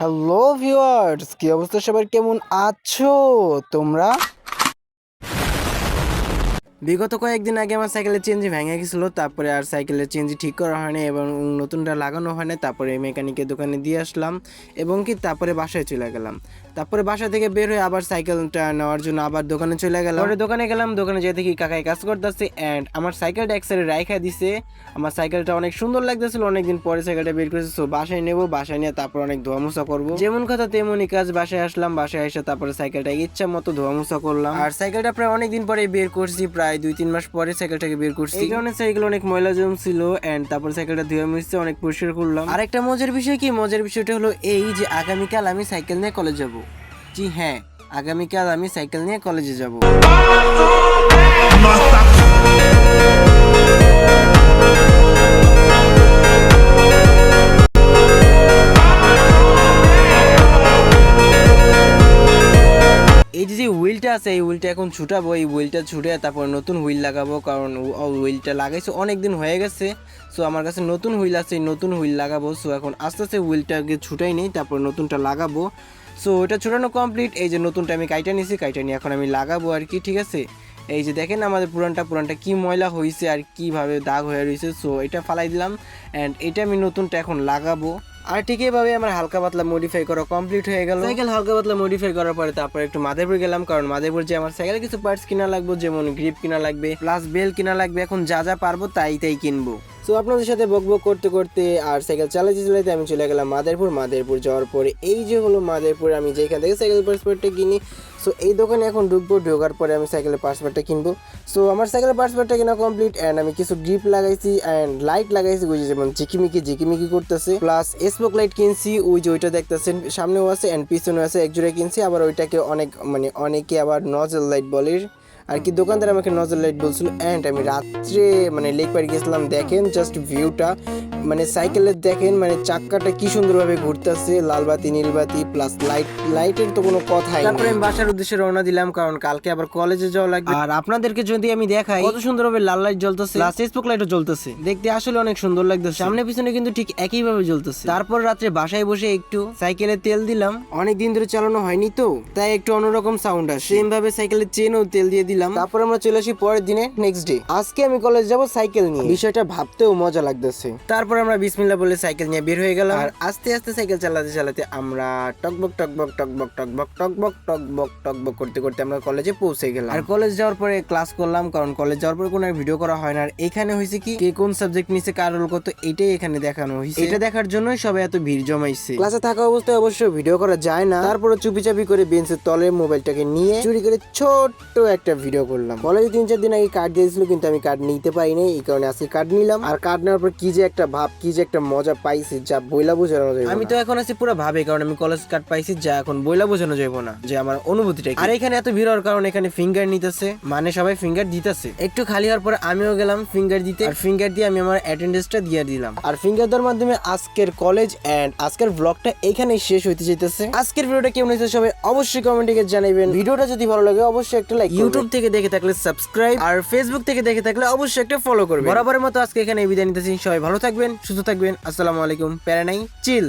Hello viewers, কি অবস্থা সবার, কেমন আছো তোমরা? বিগত কয়েকদিন আগে আমার সাইকেলের চেঞ্জি ভেঙে গেছিলো, তারপরে আর সাইকেলের চেঞ্জি ঠিক করা হয়নি এবং নতুনটা লাগানো হয় না। তারপরে মেকানিকের দোকানে দিয়ে আসলাম এবং তারপরে বাসায় চলে গেলাম। তারপরে বাসা থেকে বের হয়ে আবার সাইকেলটা নেওয়ার জন্য আবার দোকানে চলে গেলাম। পরে দোকানে গেলাম, দোকানে যেয়ে দেখি কাকাই কাজ করতেছে অ্যান্ড আমার সাইকেলটা এক সাইডে রাইখা দিছে। আমার সাইকেলটা অনেক সুন্দর লাগতেছিল, অনেকদিন পরে সাইকেলটা বের করেছে। সো বাসায় নেবো, বাসায় নিয়ে তারপর অনেক ধোয়া মোছা করবো। যেমন কথা তেমনই কাজ। বাসায় আসলাম, বাসায় এসে তারপরে সাইকেলটা ইচ্ছা মতো ধোয়া মোছা করলাম। আর সাইকেলটা প্রায় অনেকদিন পরে বের করছি, প্রায় 2-3 মাস পরে সাইকেলটাকে বের করছি। এই কারণে সাইকেল অনেক ময়লা জমছিল এন্ড তারপর সাইকেলটা ধুয়ে মুছতে অনেক পরিষ্কার করলাম। আর একটা মজার বিষয় কি, মজার বিষয়টা হলো এই যে আগামীকাল আমি সাইকেল নিয়ে কলেজ যাব। জি হ্যাঁ, আগামীকাল আমি সাইকেল নিয়ে কলেজে যাব। এই যে হুইলটা আছে, এই হুইলটা এখন ছুটাবো। এই হুইলটা ছুটে তারপর নতুন হুইল লাগাবো, কারণ হুইলটা লাগাইছে অনেক দিন হয়ে গেছে। সো আমার কাছে নতুন হুইল আছে, নতুন হুইল লাগাবো। সো এখন আস্তে আস্তে হুইলটাকে ছুটাই নেই, তারপর নতুনটা লাগাবো। সো এটা ছুটানো কমপ্লিট। এই যে নতুনটা আমি কাইটা নিছি, কাইটা নিয়ে এখন আমি লাগাবো আর কি। ঠিক আছে, এই যে দেখেন আমাদের পুরানটা কি ময়লা হয়েছে আর কিভাবে দাগ হয়ে রয়েছে। সো এটা ফালাই দিলাম অ্যান্ড এটা আমি নতুনটা এখন লাগাবো। আর ঠিক এইভাবে আমার হালকা পাতলা মডিফাই করা কমপ্লিট হয়ে গেল। সাইকেল হালকা পাতলা মডিফাই করার পরে তারপর একটু মাদারীপুর গেলাম, কারণ মাদারীপুর যে আমার সাইকেলে কিছু পার্টস কিনা লাগবে, যেমন গ্রিপ কিনা লাগবে, প্লাস বেল কিনা লাগবে। এখন যা যা পারবো তাই কিনবো। সো আপনাদের সাথে বকবক করতে করতে আর সাইকেল চালাতে চালাতে আমি চলে গেলাম মাদারীপুর যাওয়ার পরে এই যে হলো মাদারীপুর, আমি যেখান থেকে সাইকেল পার্টসটা কিনি। সো এই দোকানে এখন ঢুকবো, ঢোকার পরে আমি সাইকেলের পার্টসটা কিনবো। সো আমার সাইকেলের পার্টসটা কিনা কমপ্লিট অ্যান্ড আমি কিছু গ্রিপ লাগাইছি অ্যান্ড লাইট লাগাইছি, ওই যেমন ঝিকিমিকি করতেছে। প্লাস স্পোক লাইট কিনছি, ওই যে ওইটা দেখতেছেন সামনেও আছে অ্যান্ড পিছনেও আছে, এক জোড়া কিনছি। আবার ওইটাকে অনেকে আবার নজল লাইট বলে আর কি, দোকানদার আমাকে নজর লাইট বলছিল। অ্যান্ড আমি রাত্রে লেক পাড়ি গেছিলাম। দেখেন জাস্ট ভিউটা, সাইকেলের দেখেন চাক্কাটা কি সুন্দরভাবে ঘুরতেছে, লাল বাতি নীল বাতি প্লাস লাইটের তো কোনো কথাই। তারপরে আমি বাসার উদ্দেশ্যে রওনা দিলাম, কারণ কালকে আবার কলেজে যাওয়া লাগবে। আর আপনাদেরকে যদি আমি দেখাই কত সুন্দরভাবে লাল লাইট জ্বলতেছে, প্লাস স্পোক লাইটও জ্বলতেছে, দেখতে আসলে অনেক সুন্দর লাগতেছে। সামনে পিছনে কিন্তু ঠিক একই ভাবে জ্বলতেছে। তারপর রাত্রে বাসায় বসে একটু সাইকেলে তেল দিলাম, অনেক দিন ধরে চালানো হয়নি তো, তাই একটু অন্যরকম সাউন্ড আসে। সেম ভাবে সাইকেলের চেনও তেল দিয়ে দিলাম। তারপর আমরা চলে আসি পরের দিনে, নেক্সট ডে। আজকে আমি কলেজ যাব সাইকেল নিয়ে, বিষয়টা ভাবতেও মজা লাগতেছে। তারপর আমরা বিসমিল্লাহ বলে সাইকেল নিয়ে বের হয়ে গেলাম। আর আস্তে আস্তে সাইকেল চালাতে চালাতে আমরা টকবক করতে করতে আমরা কলেজে পৌঁছে গেলাম। আর কলেজ যাওয়ার পরে ক্লাস করলাম, কারণ কলেজ যাওয়ার পরে কোনো ভিডিও করা হয় না। আর এখানে হয়েছে কি, কে কোন সাবজেক্ট নিছে, কার রোল কত, এটাই এখানে দেখানো হয়েছে। এটা দেখার জন্যই সবাই এত ভিড় জমাইছে। ক্লাসে থাকা অবস্থায় অবশ্য ভিডিও করা যায় না, তারপরে চুপিচাপি করে বেঞ্চের তলে মোবাইলটাকে নিয়ে চুরি করে ছোট্ট একটা ভিডিও করলাম। কলেজে 3-4 দিন আগে কার্ড দিয়েছিল, কিন্তু আমি কার্ড নিতে পারিনি, এই কারণে আজকে কার্ড নিলাম। আর কার্ড নেওয়ার পর কি যে একটা ভাব, কি যে একটা মজা পাইছি, যা বইলা বোঝানো যাবে না। আমি তো এখন আছি পুরো ভাবে, কারণ আমি কলেজ কার্ড পাইছি, যা এখন বইলা বোঝানো যাবে না যে আমার অনুভূতিটা। আর এখানে এত ভিড় হওয়ার কারণে এখানে ফিঙ্গার নিতেছে, সবাই ফিঙ্গার দিতেছে। একটু খালি হওয়ার পরে আমিও গেলাম ফিঙ্গার দিতে, আর ফিঙ্গার দিয়ে আমি আমার অ্যাটেন্ডেন্সটা দিয়ে দিলাম। আর ফিঙ্গার দেওয়ার মাধ্যমে আজকের কলেজ এন্ড আজকের ব্লগটা এখানেই শেষ হইতে যাইতেছে। আজকের ভিডিওটা কেমন হয়েছে সবাই অবশ্যই কমেন্টে জানাবেন। ভিডিওটা যদি ভালো লাগে অবশ্যই একটা লাইক, ইউটিউব থেকে দেখে থাকলে সাবস্ক্রাইব, আর ফেসবুক থেকে দেখে থাকলে অবশ্যই একটা ফলো করবেন। বরাবরের মতো আজকে এখানে বিদায় নিতেছি। সবাই ভালো থাকবেন, সুস্থ থাকবেন। আসসালামু আলাইকুম। প্যারা নাই, চিল।